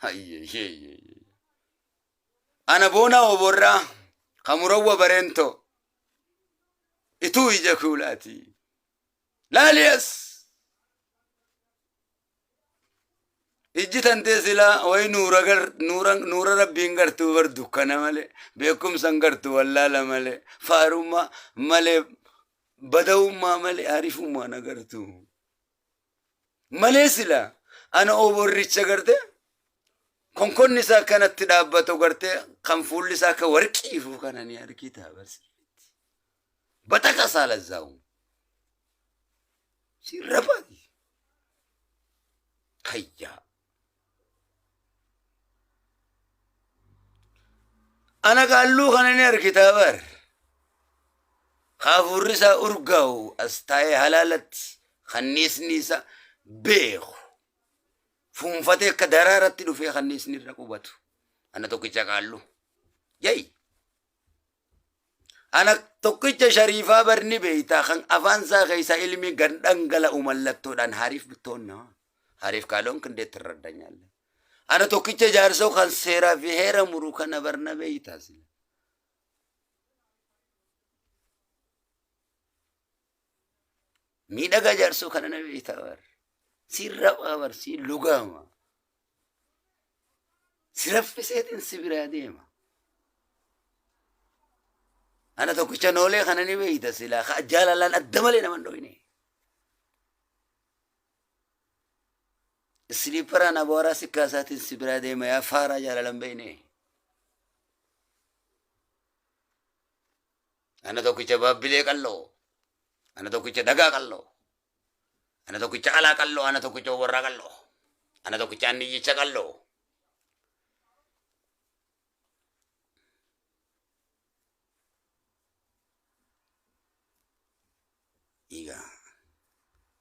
هي هي أنا بونا وبرا خمروا برنتو إتو إجاكولاتي لا ليس إجت أنت سلا وين نور ربي غرتو بردو كنا ملء بيكم سنغرتو ولا لا ملء فاروما ملء بدو ما ملء عارفو ما نغرتو ملء سلا أنا أوبر ريتش غرتة كون نسا كانت تدابتو غرتة كم فول نسا كوركي فو كنا نياركي تابس بتاكا سال الزاوم سي ربادي هيا أنا قالو خنني أركتابر خافورسا أرجعو أستاي هلالت خنيس نيسا بيخ فونفتي كدرارة تلو في خنيس نيركوباتو أنا توكيتشا قالو جاي أنا توكيتشا شريفة برني بيتا خن أفانسا خيسا علمي غندنغلا أمالتو دان حريف بتونا حريف كالون كندي تردنيال أنا توكيتشا جارسو خان سيرا في هيرا مروكا نبرنا بيتا سيلا miidhagaa jaarsoo kana na beektaa bar si raphaa bar si lugaama si raffiseetiin si biraa deema ana tokkicha noolee kana ni beekta silaa jaalalaan adda malee naman dhoyne siliiparaan abooraa sikkaasaatiin si biraa deema yaa faaraa jaalalan beeyne ana tokkicha baabbilee qalloo أنا توكيتش دقا قلو أنا توكيتش على قلو أنا توكيتش ورا قلو أنا توكيتش أني يتش قلو إيجا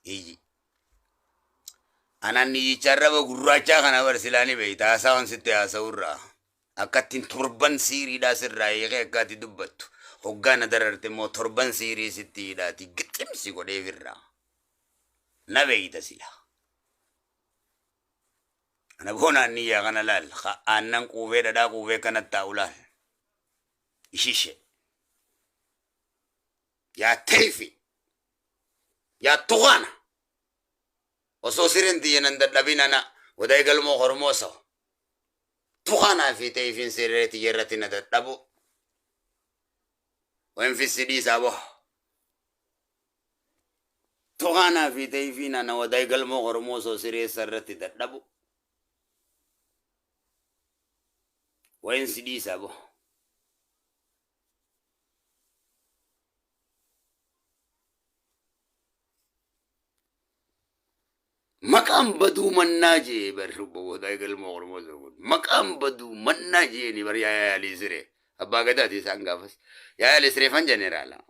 إيجي أنا أني يتش ربا قراجة خنا برسلاني بيتا أساون ستة أساورا أكتين تربان سيري دا سرّا يغي أكاتي دبتو hoggana dararte mo torban siri sitti dati gitim si gode virra na beita sila ana bona niya kana lal kha annan kuve da kuve kana taula ishishe ya teifi ya tugana oso sirinti yananda dabina na waday galmo hormoso tugana fi teifin sirreti yerratina da dabu وين في السدي سابه توغانا في تيفينا نوداي قلمو غرموسو سيري سرتي تدبو وين سدي سابه مقام بدو مناجي بربو وداي قلمو غرموسو مقام بدو مناجي ني بريا يا لي سيري أبا قداتي سانغافس يا الإسريفان جنرالا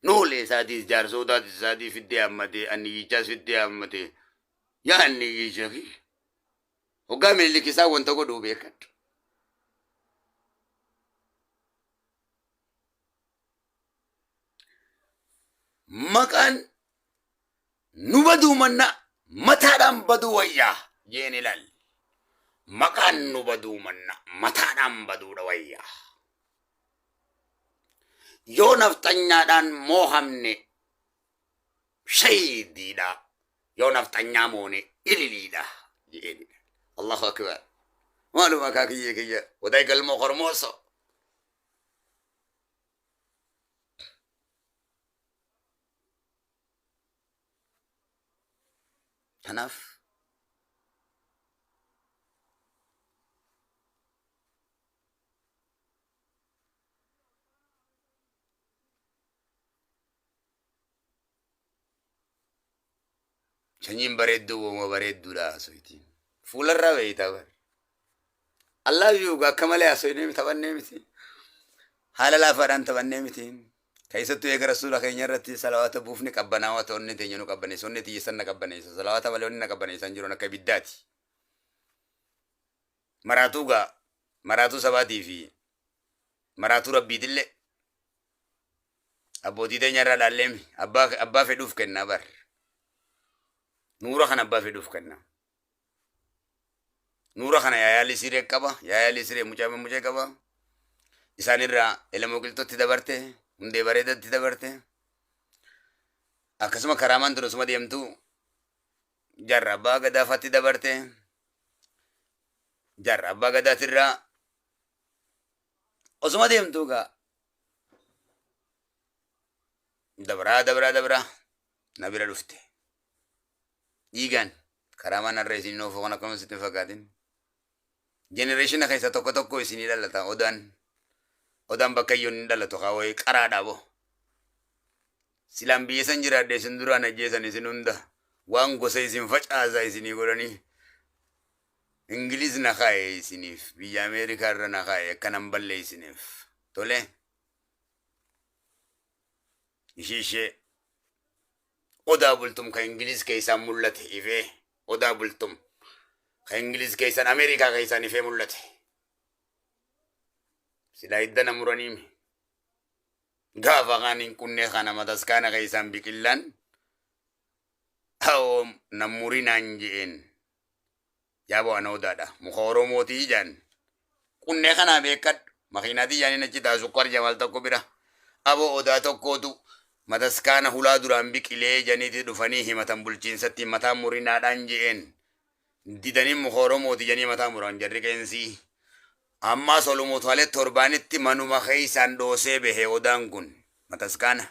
نولي سادي جار سودا سادي في الديامتي أني يجاز في الديامتي يا أني يجاكي وقام اللي كيسا وانتا قدو بيكت مكان نبدو منا متى بدو وياه جيني لال مكان نبدو منا متى بدو روياه يو نفتنيا دان موهمني شيدي دا يو نفتنيا موني إلي دا جيني الله أكبر مالو مكاكي كي ودايك المخرموسو تنف شنين بريدو وما بريدو لا سويتين فول الربي تبر الله يوغا كمال يا سويني تبني متين حالا لا فران تبني متين كيستو يا رسول الله كينيرتي صلوات بوفني كبنا واتوني تينو كبني سوني تيسن كبني صلوات ملوني كبني سنجرون كبيداتي مراتو سباتي في مراتو ربي دلة أبو دي تنيرا لالمي أبا فدوف كنا بر نورا خنا با في دوف كنا نورا خنا يا يالي سيري كبا يا يالي سيري مجا كبا إساني را إلا موكلتو تدبرته هندي بريدة تدبرته أكسما كرامان ترسما ديمتو جربا غدا فاتي دبرته جربا غدا ترى osuma deemtuugaa dabraa na bira dhufte dhiigaan karaa manarra isin oofuu kan akkuma sitti fakkaatin jenereeshina keessa tokko isinii dhalata odaan bakka iyyuu ni dhalatu kaawwee qaraadhaa bo silaan biyya san jiraadde isin duraan ajjeesan isin hunda waan gosa isin facaasaa isinii godhanii Ingiliz na kaaye isiniif biyya Ameerikaa irra na kaaye akkanan balle isiniif tole ishee odaa bultum ka Ingiliz keessaan mul'ate ifee odaa bultum ka Ingiliz keessaan Ameerikaa keessaan ifee mul'ate silaa iddana muraniimi gaafa kaaniin kunnee kana mataskaana keessaan biqillaan hawoo namurinaan je'een Jabo anodada mukhoro moti jan kunne kana bekat makinati jani na cita sukar jamal tokko bira abo oda tokko tu mataskana hula duran biqile jani ti dufani himatan bulchiinsatti mata murinaadhaan jeen didanii mukhoro moti jani mata muran jarri kensi amma solomotale torbanitti manuma keeysan dhoosee behe odaan kun mataskana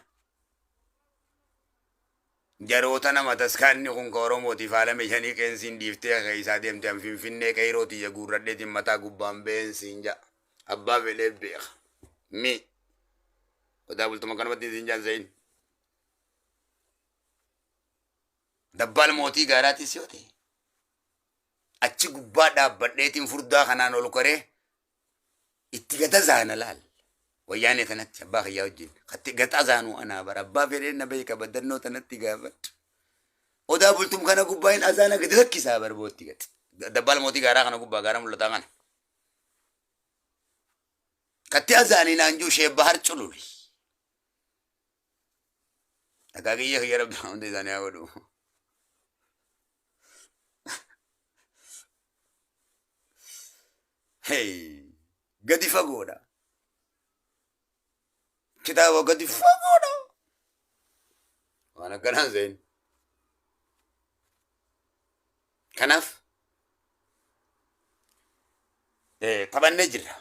Jarota nama taskanni kun Oromootiif haalame shanii qeensiin dhiiftee keeysaa deemte an finfinnee qeyrootii ya guurradheetiin mataa gubbaan beensiin ja abbaa fedhee beeka mi odaa bultuma kanumatti isin jaansayin dabbaal mootii gaaraatis yoo ta'e achi gubbaa dhaabbadheetiin furdaa kanaan ol koree itti gata zaana laal wayyaanee tanatti abbaa kiyyaa wajjin katti gaxa zaanuu anaa bara abbaa fedhee na beeka baddannoo tanatti gaafadhu odaa bultum kana gubbaa hin azaana gadi lakkisaa barbootti gati dabbaal mootii gaaraa kana gubbaa gaara mul'ataa kana katti azaanii naanjuu shee bahar cululi dhagaa kiyya kiyya rabbi hunda isaanii haa godhu hey gadi fagoodha kitaaba gadi fagoodha waan akkanaan seen kanaaf taphannee jirra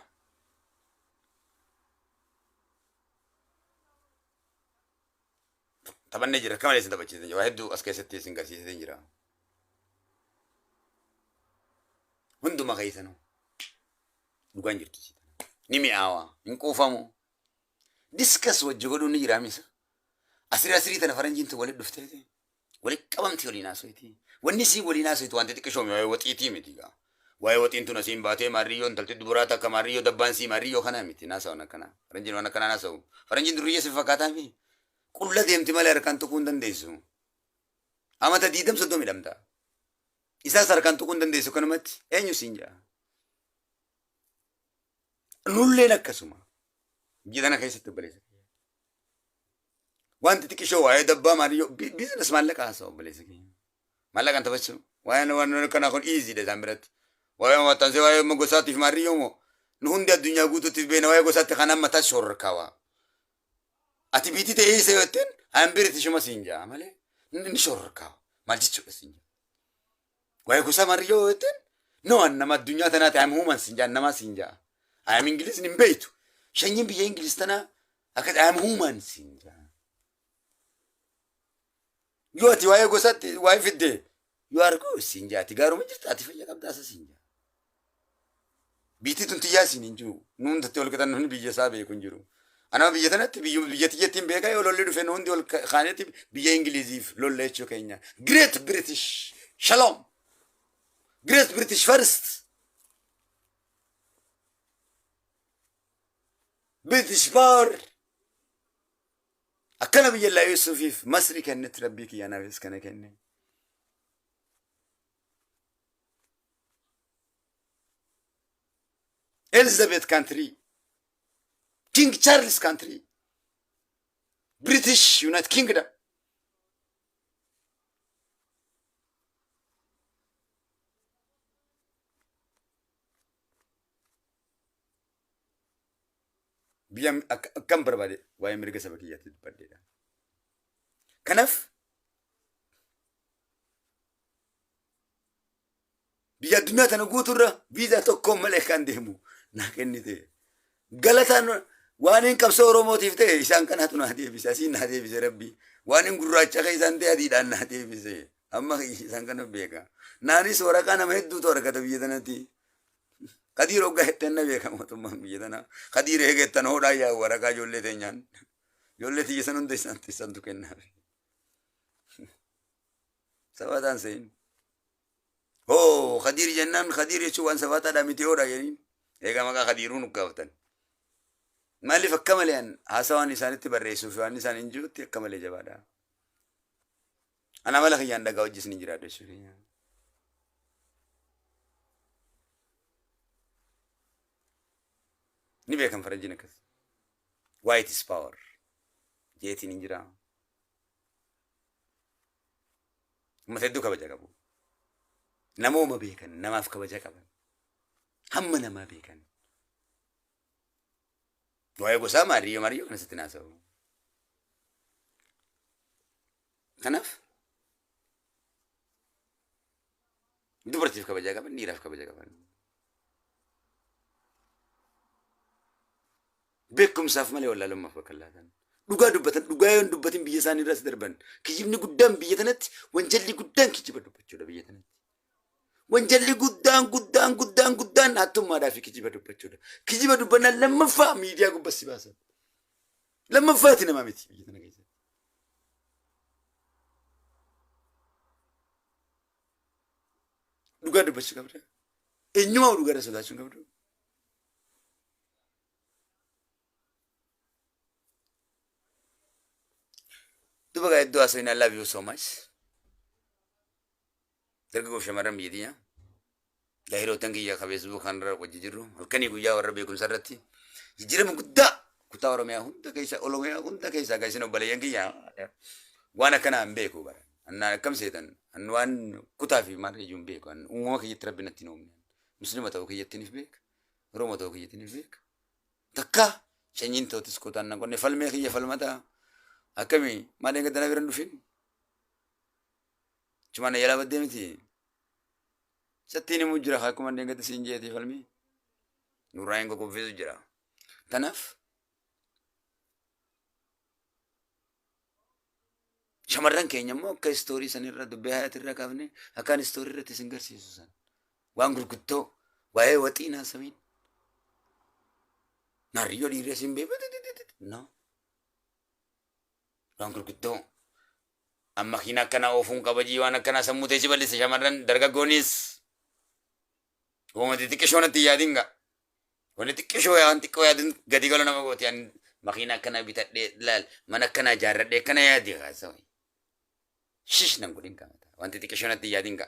taphannee jirra kamalee isin taphachiisan jira waa hedduu as keessatti isin garsiisan jira hunduma keessanuu dhugaan jirtu ni mi'aawa hin quufamu diskas wajji godhuun ni jiraamisa asirii tana faranjiintu walit dhuftee walit qabamti waliin haasoyti wanni sii waliin haasoytu wanti xiqqishoome waa'ee waxiitii miti gaa waa'ee waxiin tun asiin baatee maarriyyoo intalti duburaa takka maarriyyoo dabbaan sii maarriyyoo kanaa miti naasa'uun akkana faranjiin waan akkanaa naasa'u faranjiin durriyyee si fakkaataa fi qulla deemti malee harkaan tuquu hin dandeessu amata 20 midhamta isaas harkaan tuquu hin dandeessu kanumatti eenyu siin jaa nulleen akkasuma jidana keessatti baleessa wanti xiqqishoo waa'ee dabbaa maarriyyoo biizines maallaqa haasa'u baleessa keenya maallaqaan taphachu waa'ee waan kanaa kun iiziidha isaan biratti waa'ee maxxansee waa'ee gosaatiif maarriyyoo moo nu hundi addunyaa guutuuttiif beena waa'ee gosaatti kanaan mataa shororkaawaa ati biitii ta'ee isa yoo ittiin aan biritishuma siin jaa malee inni shororkaawa maal jechuudha siin jaa waa'ee gosa maarriyyoo yoo ittiin no an nama addunyaa tanaa ta'e am huuman siin jaa namaa siin jaa am ingiliis hin beeytu shanyiin biyya ingiliis tanaa akka am huuman siin jaa yoo ati waa'ee gosaatti waa'ee fiddee yoo argu siin jaati gaaruma jirta ati fayya qabdaasa siin jaa biitii tun tiyyaa siin hin jiru nuun tattee ol qixan nuun biyya isaa beeku hin jiru anama biyya tanatti biyya tiyyattiin beekaa yoo lolli dhufe nuundi ol kaanetti biyya ingiliziif lolla jechuu keenya great british shalom great british first british power akkana biyya laa yusufiif masri kennetti rabbii kiyyaanaafis kana kenne Elizabeth country, King Charles country, British United Kingdom. biyya akkam barbaade waa'ee mirga saba kiyyaatti dubbadheedha. Kanaaf biyya addunyaa tana guuturra viizaa tokkoon malee kan deemu naa kennite. Galataan waan hin qabsoo Oromootiif ta'e isaan kanaatu naa deebise, asiin naa deebise rabbi. Waan hin gurraacha kan isaan ta'e adiidhaan naa deebise. Amma isaan kana beeka. Naanis waraqaa nama hedduutu argata biyya tanatti. Kadiir hoggaa hettenna beeka mootummaan biyya tanaa. Kadiir eegettan hodhaa yaa waraqaa ijoollee teenyaan. Ijoollee tiyya san hunda isantu kennaaf. Sabataan seen. Kadiir jennaan kadiir jechuun waan sabaataadhaa miti hodhaa jedhanii. Egaa maqaa kadiiruu nu gaafatan. Maaliif akka malee haasawaan isaanitti barreessuuf waan isaan hin jirutti akka malee jabaadha. Ana mala kiyyaan dhagaa hojjis ni jiraadha jechuudha. Ni beekan faranjiin akkas. White is power. Jeetiin hin jiraa. Uummata hedduu kabaja qabu. Namooma beekan namaaf kabaja qaban. Hamma namaa beekan. Waa'ee gosaa maariyyoo kana sitti naasa'u. Kanaaf dubartiif kabajaa qaban, dhiiraaf kabajaa qaban. Beekumsaaf malee wallaalummaaf bakka laatan. Dhugaa dubbatan, dhugaa yoo hin dubbatin biyya isaanii irraas darban. Kijibni guddaan biyya tanatti, wanjalli guddaan kijiba dubbachuudha biyya tanatti. Wanjalli guddaan hattummaadhaa fi kijiba dubbachuudha. Kijiba dubbannaan lammaffaa miidiyaa gubbatti baasan. Lammaffaati namaa miti biyya tana keessatti. Dhugaa dubbachuu qabda. Eenyumaa dhugaadha sodaachuu qabdu. Duba gaa iddoo haasawin I love you so much. Dargaggoof shamarran biyya tiyya. Daa'irootan kiyya Facebook kanarra wajji jirru. Halkanii guyyaa warra beekumsa irratti. Jijjiirama guddaa kutaa Oromiyaa hunda keessa Oromiyaa hunda keessa gaasin obboleeyyan kiyya. Waan akkanaa hin beeku bara. Annaan akkam seetan. An waan kutaa fi maal iyyuu hin beeku. An uumama kiyyatti rabbi natti hin uumne. Musliima ta'uu kiyyatti ni beeka. Oromoo ta'uu kiyyatti ni beeka. Takka shanyiin ta'utis kutaan nan qonne falmee kiyya falmataa. Akkamii maaliin gaddana biran dhufin? Cuma na yala baddee miti. Sattiin immoo jira akkuma maaliin gadda siin jeetii falmii. Nurraa hin qoqqobbisu jira. Kanaaf shamarran keenya immoo akka istoorii sanirra dubbii hayatirra kaafne akkaan istoorii irratti isin garsiisu san. Waan gurguddoo waa'ee waxii naasamiin. Naarriyyoo dhiirri isin beeku. No. Waan gurguddoo amma kiin akkana oofuun kabajii waan akkana sammuu teessi bal'ise shamarran dargaggoonis uumati xiqqishoo natti yaadinga wanni xiqqishoo waan xiqqoo yaadin gadi galo nama gooti an makiina akkana bitadhee laal mana akkana jaarradhee akkana yaadi haasawai shish nan godhin kamata wanti xiqqishoo natti yaadinga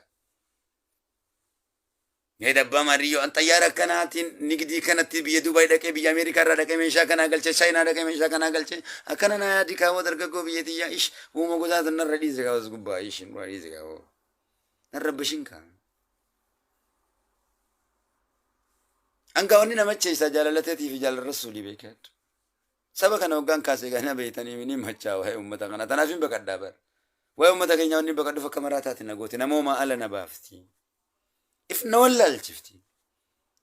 mee dabbaa maariyyoo an xayyaara akkanaatiin nigdii kanatti biyya Dubaay dhaqee biyya Ameerikaa irraa dhaqee meeshaa kanaa galchee Chaayinaa dhaqee meeshaa kanaa galchee akkana na yaadi kaawwa dargaggoo biyya tiyyaa ish uuma gosaatu narra dhiise kaawwas gubbaa ish narra dhiise kaawwa narra bashin kaa. Angaa'onni namacha isaa jaalalateetii fi jaalarra suulii beekaadha. Saba kana hoggaan kaasee gana beeytanii ni machaa waa'ee uummata kana tanaaf hin baqadhaa bara. Waa'ee uummata keenya wanni baqadhuuf akka maraataati na gooti namooma ala na baafti. If na wallaalchifti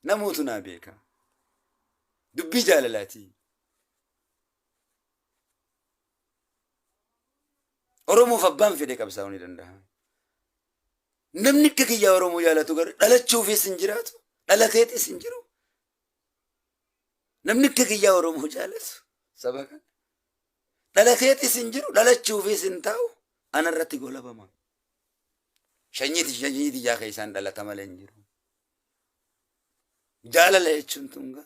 namootu naa beeka dubbii jaalalaati. Oromoof abbaan fedhe qabsaa'uu ni danda'a. Namni akka kiyyaa Oromoo jaalatu garuu dhalachuufis hin jiraatu dhalateetis hin jiru. Namni akka kiyyaa Oromoo jaalatu saba kana dhalateetis hin jiru dhalachuufis hin taa'u anarratti golabama. Shanyiiti jaa keessaan dhalata malee hin jiru. Jaalala jechuun tunga.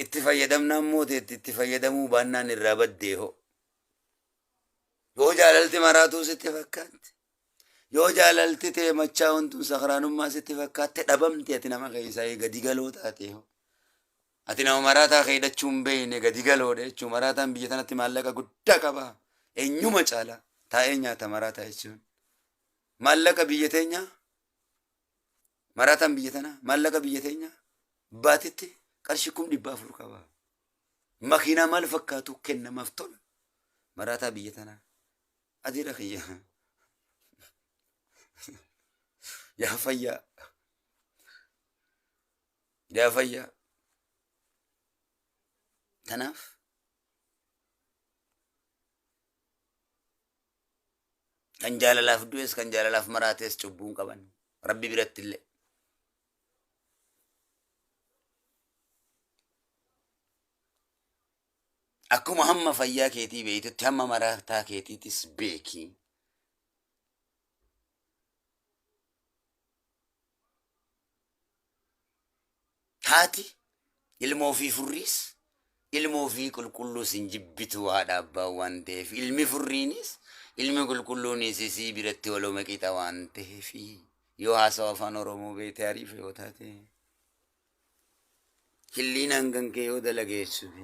Itti fayyadamnaan mooteetti itti fayyadamuu baannaan irraa baddee hoo. Yoo jaalalti maraatuu sitti fakkaatti. Yoo jaalalti ta'e machaa wantuun sakaraanummaa sitti fakkaatti dhabamti ati nama keessaa gadi galoo taate hoo. Ati nama maraataa keedachuu hin beekne gadi galoodha jechuun maraataan biyya tanatti maallaqa guddaa qaba. Eenyuma caala. Taa'ee nyaata maraataa jechuun maallaqa biyya teenya maraataan biyya tana maallaqa biyya teenya baatitti qarshii dhibbaa afur qaba. Makiinaa maal fakkaatu kennamaaf tola. Maraataa biyya tanaa. Adiira kiyya. Yaa fayyaa. Yaa fayyaa. Tanaaf kan jaalalaaf du'es kan jaalalaaf maraates cubbuun qaban. Rabbi biratti illee. Akkuma hamma fayyaa keetii beektutti hamma maraataa keetiitis beeki. Haati ilma ofii furriis ilma ofii qulqulluus hin jibbitu haadha abbaa waan ta'eef ilmi furriinis ilmi qulqulluunis isii biratti waluma qixa waan ta'eef yoo haasawa afaan Oromoo beekte ariifa yoo taate hilliinaan kan kee yoo dalageessuuf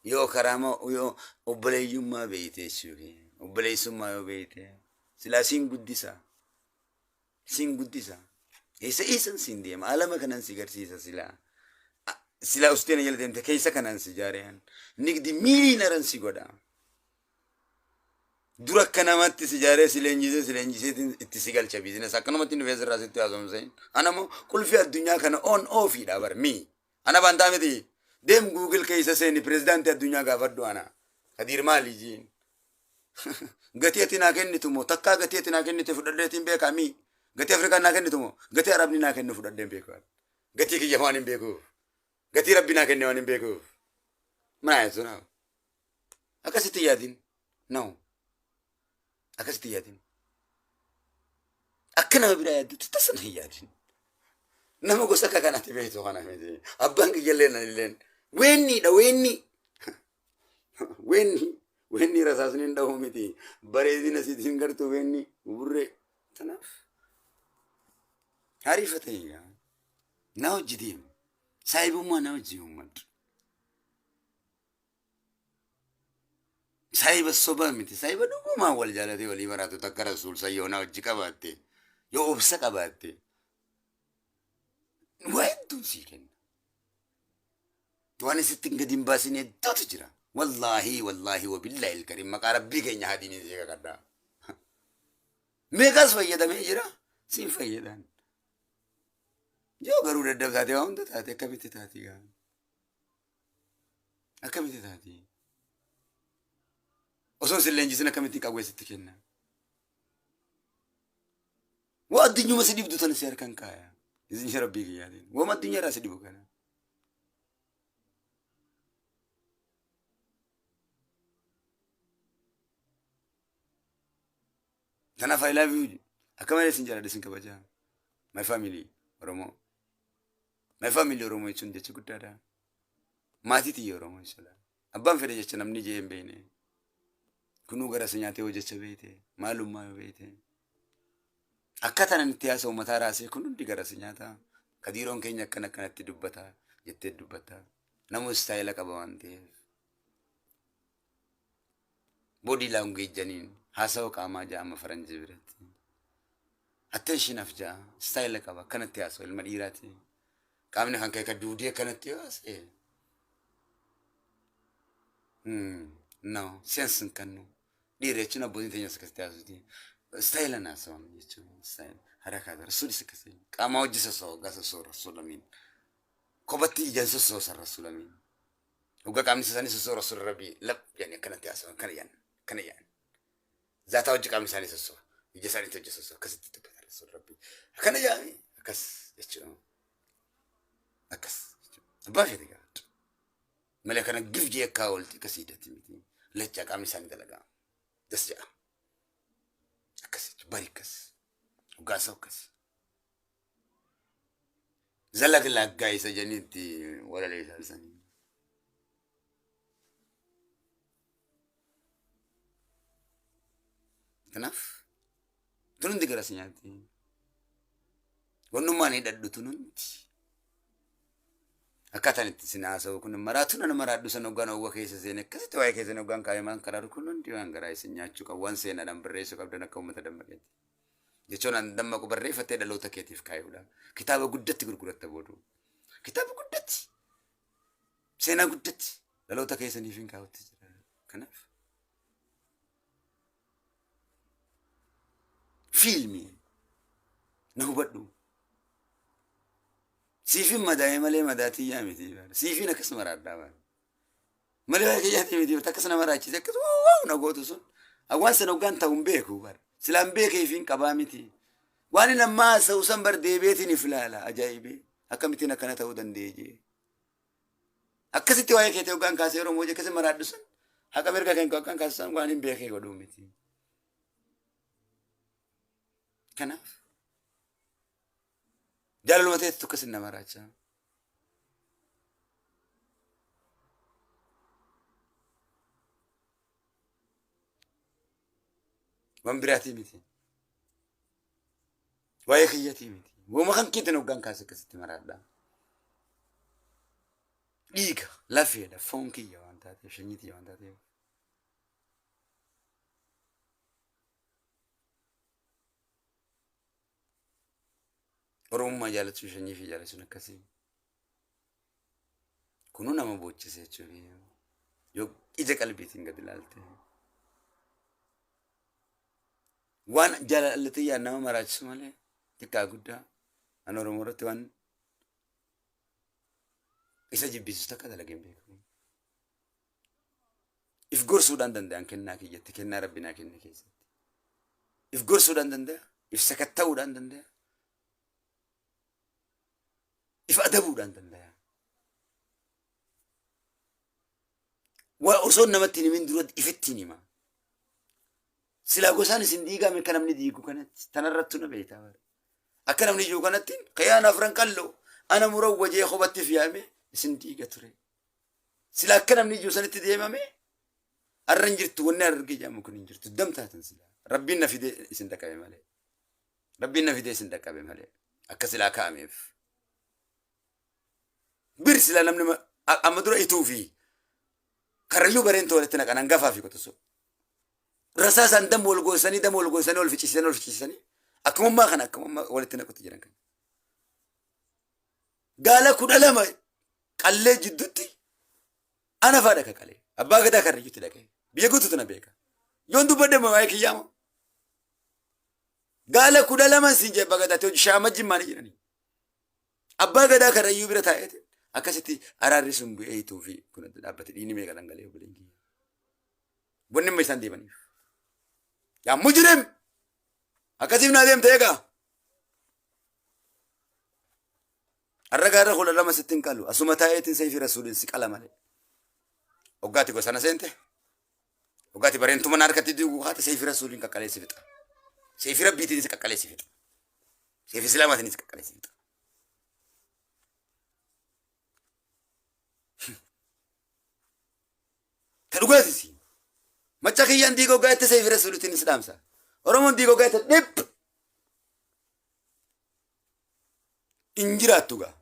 yoo karaama yoo obboleeyyummaa beekteessuuf obboleessummaa yoo beekte silaa siin guddisa eessan siin deema alama kanan si garsiisa silaa usteena jala deemte keessa kanan si jaareen nigdi miiliinaran si godha dura akka namatti si jaaree si leenjisee itti si galcha biizines akkanumatti dhufee sirraa sitti haasomseen anamoo qulfii addunyaa kana on oofiidha bar ana bantaa miti deem Google keessa seeni pirezidaantii addunyaa gaafadhu ana Kadiir maali jiin gatii ati naa kennitu moo takkaa gatii ati naa kennite fudhadheetiin beekaa gatii Afrikaa naa kennitu moo gatii Arabni naa kennu fudhadheen beekaa gatii kiyya waan hin beekuuf gatii Rabbi naa kenne waan hin beekuuf maa jechuun akkasitti yaadin akkasitti yaadin akka nama biraa yaaddutti tasan hin yaadin nama gosa akka kanaatti beektu kana miti abbaan kiyyalleen anilleen weenniidha weenni rasaasni hin dhahu miti bareedina sitiin gartuu weenni burree tanaaf hariifatee na hojii deemu saayibummaa na hojii uummadhu saayiba sobaa miti saayiba dhugumaan wal jaalatee walii baraatu takka rasuul sayyoo na hojii qabaatte yoo obsa qabaatte waa hedduun sii kenna waan isittiin gadi hin baasine hedduutu jira wallaahi wabillaahi ilkarim maqaa rabbii keenya hadiinii sii kakadhaa meeqaas fayyadamee jira siin fayyadan yoo garuu daddabsaatee waa hunda taate akkamitti taati akkamitti taati osoo sin leenjisin akkamitti qawwee sitti kenna waa addunyuma si dhibdu tan si harkan kaaya isin rabbii kiyyaatiin wama addunyaa irraa si dhibu kana kanaaf I love you akka malee sin jaalladhe sin kabajaa my family Oromoo my family Oromoo jechuun jecha guddaadha maatii tiyya Oromoo jechuudha abbaan fedhe jecha namni jee hin beekne kunuu gara si nyaatee hoo jecha beekte maalummaa yoo beekte akkaataa nan itti haasa'u mataa raasee kun hundi gara si nyaata Kadiiroon keenya akkanatti dubbata jettee dubbata namu istaayila qaba waan ta'eef body language janiin haasa'u qaamaa ja'ama faranjii biratti attention af ja'a istaayila qaba akkanatti haasa'u ilma dhiiraati qaamni kan kee ka duudii akkanatti haasa'e no sense hin kennu dhiira jechuun abbootiin teenyas akkasitti haasa'uti istaayila haasa'uun jechuun istaayila harakaata rasuuli akkasii qaamaa hojii sosoo waggaa sosoo rasuulamiin kophatti ijaan sosoo san rasuulamiin waggaa qaamni isaanii sosoo rasuula rabbii lap jedhanii akkanatti haasa'uun kana yaan zaataa hojii qaamni isaanii sosoo ija isaaniitti hojii sosoo akkasitti dubbata rasuula rabbii akkana yaami akkas jechuun akkas abbaa fedhe gaafadhu malee kana gif jee akkaa oolti akkasii hidhatti miti lachaa qaamni isaanii dalagaa das jedha akkas jechuun bari akkas Gasa ukas. Zalag lagay sa janiti wala lay sa ni. Kanaf. Tunun di garas nyati. Wanu mani daddu tunun. Akatan itti sinasa kun maratu na maradu sa nogan oga kaysa sene kasi tawai kaysa nogan kaya man karar kunun di wan garay sinyachu ka wan sena dam berreso kabda na kawmata dam bagati. jechuun an damma ku barreeffattee dhaloota keetiif kaayuudha. Kitaaba guddatti gurguratta boodu. Kitaaba guddatti سينا قدت لو تكيسني فين كاوت كنف فيلمي نهو بدو سيفين مداي مالي مداتي يا متي سيفين كسمر عداوان مالي كياتي متي تكسنا مراچي تكس واو نغوتو سن اغوان سنوغان تاون بيكو بار سلام بيكي فين كبامتي واني لما سوسن بر ديبيتي نفلالا اجايبي اكمتينا كنا تو دنديجي اكسيتي واي كيتو غان كاسيرو موجي كسي مرادسن حق مرغا كان كان كاسن واني بيكي غدومتي كنف جالو متى تكسنا مراچا من براتي متي واي خياتي متي وما كان كيتو نوغان كاسي كسيتي مرادا ديك لافي دا فونكي يا وانتاتي شنيتي يا وانتاتي روما جالت شني في جالت نكسي كنونا ما بوتشي سيچوي يو إذا قلبي تنقد لالته وان جال التي يا نما مراج سمالي تكا غدا أنا رمورت وان إذا جبيس تكذا لكن بيكو إفقور سودان دنده أنكنا كي جت كنا ربنا كنا كيس إفقور سودان دنده إفسكتة ودان دنده إفأدب ودان دنده وأصون نمتني من درود إفتني ما سلا غوسان سنديغا من كلام نديغو كانت تنرتنا بيتا أكلام نيجو كانت خيانة فرنكالو أنا مروجي خبت في عمي سنديغا تري سلا كلام نيجو سنة ديما مي الرنجرت والنار رجع ممكن نجرت الدم تنسلا ربنا في دي سندك بمالي ربنا في دي سندك بمالي أكسلا كاميف برسلا نمني أمدرو إتوفي كرلو برينتو ولتنا كان انغفا في كتسو رساسا دم والغوساني والفيتشيساني اكم ما كان اكم ما ولتنا كنت جيران كان قال كود لما قال جدتي انا فادك قال ابا غدا كرجت لك بيغوت تنبيك يوندو بده ما وايك ياما قال كود لما سيجي بغدا تو شامج ما نجرني ابا غدا كريو برتايت أكاسيتي أراري سمبو أيتو في كنا دابت إني ميكا دانغالي وبلينجي بني ميسان دي بني يا مجرم أكاسيف ناديم تيجا الرجال رجل لما ستين كالو أسمتا أيتين سيف رسول سك على ماله أوقاتي كوسانا سنته أوقاتي برين توما ناركتي دي وقات سيف رسول إنك كالي سفيت سيف ربي تني سك كالي سفيت سيف سلامة تني سك كالي سفيت تلقاتي سي ما تكيّن ديكو قاعد تسيف رسولتين إسلامسا ورمون ديكو قاعد تدب إنجرات توغا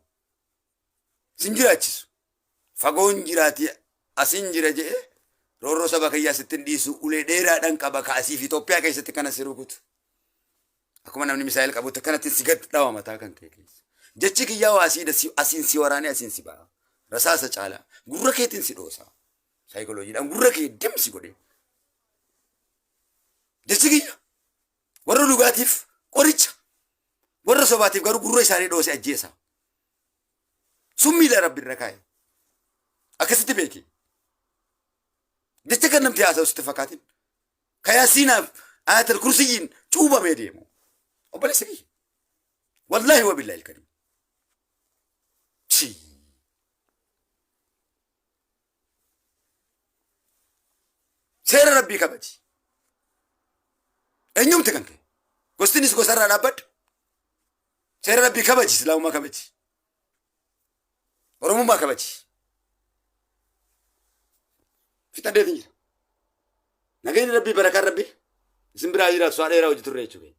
سنجراتشيسو فقون جراتي أسنجرة جئ رورو سبا كيّا ستن ديسو أولي ديرا دان كابا كاسي في توبيا كي ستكنا سيروكوت أكو منامني مسائل كابو تكنا تنسيقات داوا متا كان كيكيس جتشي كيّا واسيدة أسين سيوراني أسين سيبا رساسة چالا غرة تنسي دوسا سايكولوجي دام غرة دم سيكودي جتشي ورّو لغاتيف قريتش ورّو سباتيف غرو غرة ساري دوسي أجيسا سمي لرب الركاي أكستي بيكي جتشي كنم تياسا استفاقاتين كياسينا آيات الكرسيين چوبا ميديمو وبلا سكي والله وبالله الكريم شي سير ربي كبتي أنيوم تكنك قستني سكو سر رابط سير ربي كبتي سلاو ما كبتي ورمو ما كبتي في تندي نجين ربي بركة ربي زمبرا يرا سوارة يرا وجدتور ريچوكي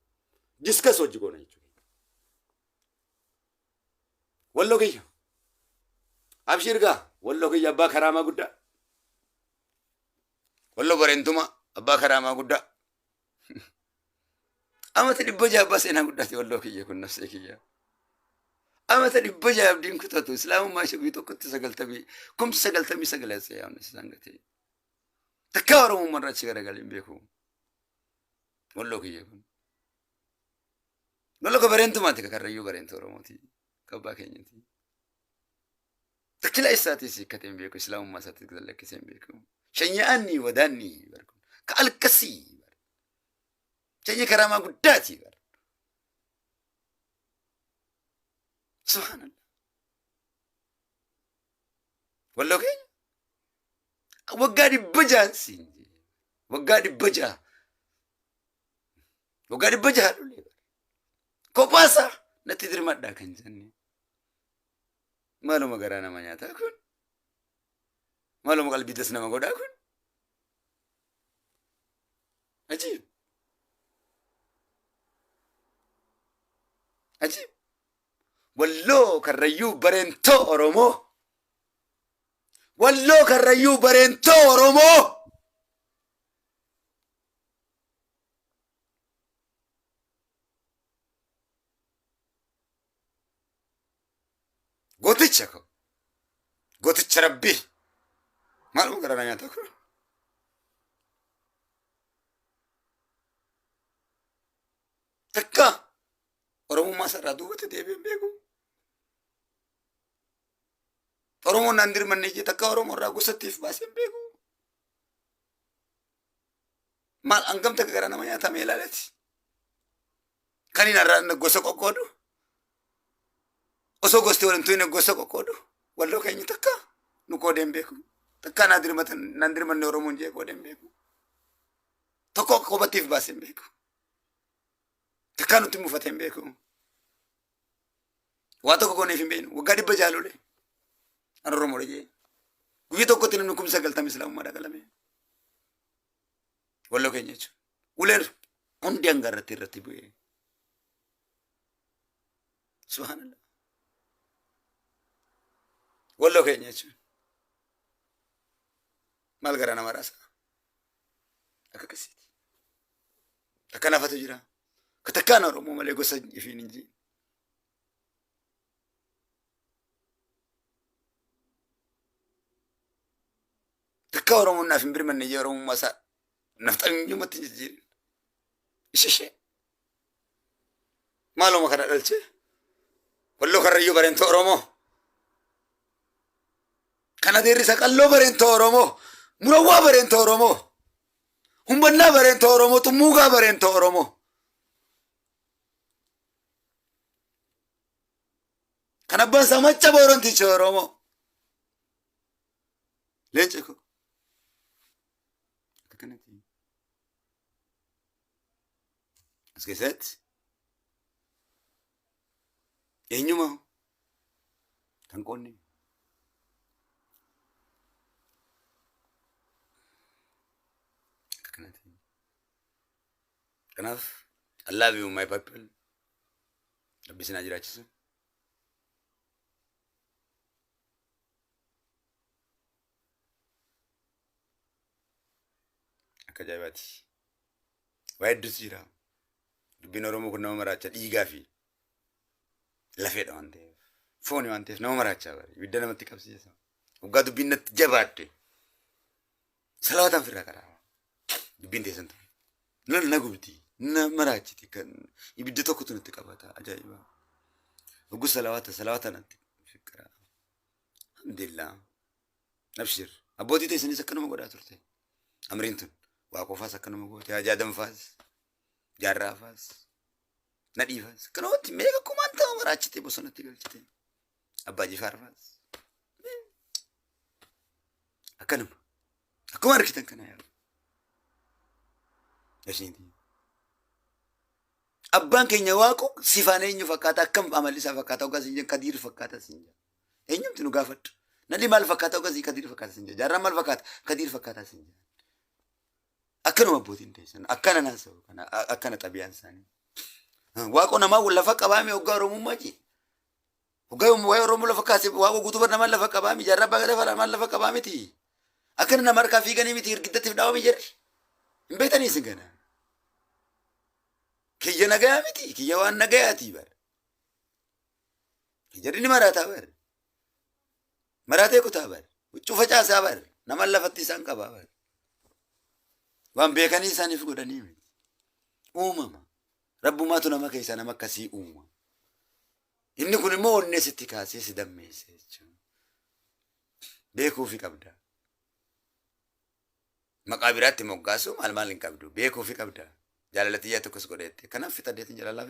جسكا سوجكو نيچوكي والله كي أبشركا والله كي أبا كرامة قدا والله برينتما أبا كرامة قدا أما تدي بجا بس أنا قدا والله كي يكون نفسي كي أما تاني بجا بدين كتاتو إسلام ما شبيتو كنت سجلتمي كم سجلتمي سجلت سيا نسانجتي تكارو مرة شجرة قالين بيكو والله كي يكون والله كبرنتو ما تكرريو برنتو رموتي كبا كينتي تكلا إساتي سكتين بيكو إسلام ما ساتقول لك كسين بيكو شنياني وداني بركو كالكسي شني كرامة قداتي بر سبحان الله والله كي وقادي بجا سينجي وقادي بجا وقادي بجا كوباسا نتدري ما داكن جنني مالو مغرانا ما نياتا كون مالو مقلبي دسنا ما غودا كون عجيب عجيب والله كريو برنتو اورومو والله كريو برنتو اورومو غوتيتشكو غوتيتش ربي مالو مغرانا نياتا كون تكا اورومو ما سرا دوبت ديبين بيكو اورومو ناندير منيجي تكا اورومو را غوستيف باسين بيكو مال انكم تكا غرانا ما نياتا ميلالتي كاني نرا غوسو كوكودو oso gosti wala tuyne gosa ko kodo wallo kay takka nu ko dembe ko takka nadir matan nandir man noro mon je ko dembe ko to ko batif basembe ko takka nu timu fatembe ko wato ko ne fimbe no gadi bajalo le an romo je guyi to ko tin nu kum sagal tam islam ma daga lame wallo kay nyecho uler on diangarati ratibu subhanallah والله كي نيجي مال غرانا مراسا أكاكسيتي تكنا فتجرا كتكنا رومو مالك وسج في نجي تكا رومو نافين بريمان نجي رومو مسا نفتن يوم تنجي إيش مالو ما كنا دلتي والله كريو برينتو رومو kana deri sakallo barento oromo murawa barento oromo humbanna barento oromo tumuga barento oromo kana basa macha boronti oromo lencheko kanati askeset enyuma tankonni Kanaaf I love you my people rabbi isin jiraachisu akka jaabaati waa hedduutu jira dubbiin oromoo kun nama maraacha dhiigaa fi lafeedha waan ta'eef fooni waan ta'eef nama maraachaa bari ibidda namatti qabsiisa waggaa dubbiin natti jabaadde salawaataan firraa karaa dubbiin teessan ta'e nan na gubdi na maraachiti kan ibidda tokkotu natti qabata ajaa'iba waggu salawaata natti fikra alhamdulillah nabshir abbootii teessanis akkanuma godhaa turte amriin tun waa qofaas akkanuma goote ajaadanfaas jaarraafaas nadhiifaas akkanumatti meeqa kumaan ta'u maraachite bosonatti galchite abbaa jifaarfaas akkanuma akkuma argitan kana yaa yashinti abbaan keenya waaqo sifaan eenyu fakkaata akkam amalli isaa fakkaata ogas hin kadiir fakkaata sin jaa eenyumti nu gaafadhu nalli maal fakkaata ogas kadiir fakkaata sin jaa jaarraa maal fakkaata kadiir fakkaata sin jaa akkanuma abbootiin teessan akkana naasa'u kana akkana xabiyaan isaanii waaqo namaa lafa qabaame hoggaa oromummaa jee hoggaa waa'ee oromoo lafa kaase waaqo guutuu bar namaan lafa qabaame jaarraa abbaa gada namaan lafa qabaamiti akkana nama harkaa fiiganii miti hirgiddatti dhaawame jedhe hin beektanii isin kana kiyya nagayaa miti kiyya waan nagayaati bara Jarri ni marataa bar. Maratee kutaa bar. Huccuu facaasaa bar. Nama lafatti isaan qabaa bar. Waan beekanii isaaniif godhanii uumama. Rabbumaatu nama keessa nama akkasii uuma. Inni kun immoo onnee sitti kaasee si dammeesse jechuudha. Beekuufi qabda. Maqaa biraatti moggaasu maal hin qabdu. Beekuufi qabda. Jaalallatiyyaa tokkos godheette. Kanaaf fixadheetiin jaalalaaf